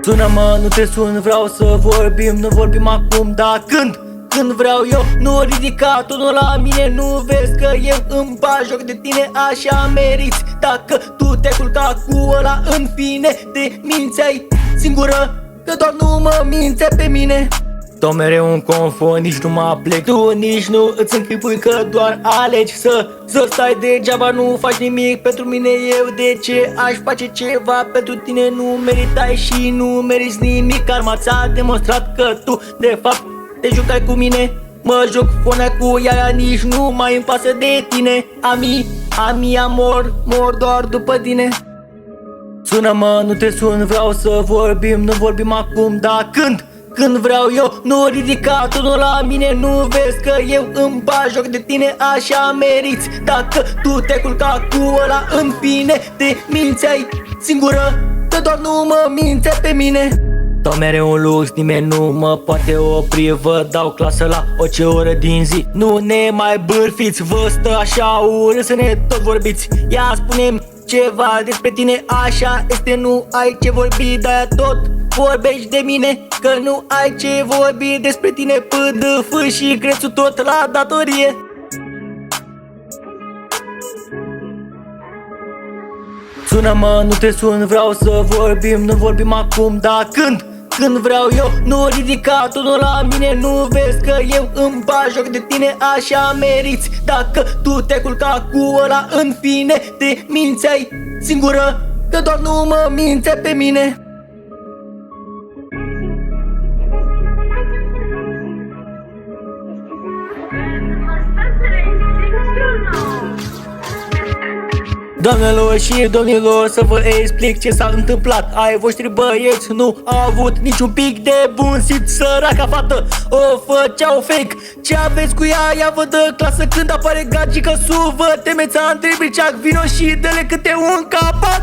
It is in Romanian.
Sună-mă, nu te sun, vreau să vorbim. Nu vorbim acum, dar când vreau eu. Nu ridica tonul la mine, nu vezi că eu îmi bag joc de tine, așa meriți. Dacă tu te-ai culcat cu ăla, în fine te mințeai singură, că doar nu mă mințe pe mine. Tot mereu un confort, nici nu mă plec. Tu nici nu îți închipui că doar alegi să stai degeaba, nu faci nimic pentru mine. Eu de ce aș face ceva pentru tine? Nu meritai și nu meriți nimic. Karma ți-a demonstrat că tu de fapt te jucai cu mine. Mă joc fonea cu ea, nici nu mai îmi pasă de tine. Ami, amor, mor doar după tine. Sună-mă, nu te sun, vreau să vorbim. Nu vorbim acum, dar când vreau eu. Nu ridica tonul la mine, nu vezi că eu îmi bag joc de tine, așa meriți. Dacă tu te-ai culcat cu ăla, în fine te mințeai singură, că doar nu mă mințe pe mine. Tot mereu un lux, nimeni nu mă poate opri. Vă dau clasă la orice oră din zi. Nu ne mai bârfiți, vă stă așa urât să ne tot vorbiți. Ia spune-mi ceva despre tine, așa este, nu ai ce vorbi. De-aia tot vorbești de mine, că nu ai ce vorbi despre tine. PDF și crețul tot la datorie. Sună-mă, nu te sun, vreau să vorbim. Nu vorbim acum, dar când vreau eu. Nu ridica tonul la mine, nu vezi că eu îmi bag joc de tine, așa meriți. Dacă tu te-ai culcat cu ăla, în fine te mințeai singură, că doar nu mă mințe pe mine. Doamnelor și domnilor, să vă explic ce s-a întâmplat. Ai voștri băieți nu au avut niciun pic de bun simț. Săraca fată o făceau fake. Ce aveți cu ea vă dă clasă când apare gagică. Vă temeți Andrei Briceac, vino și dă-le câte un capac.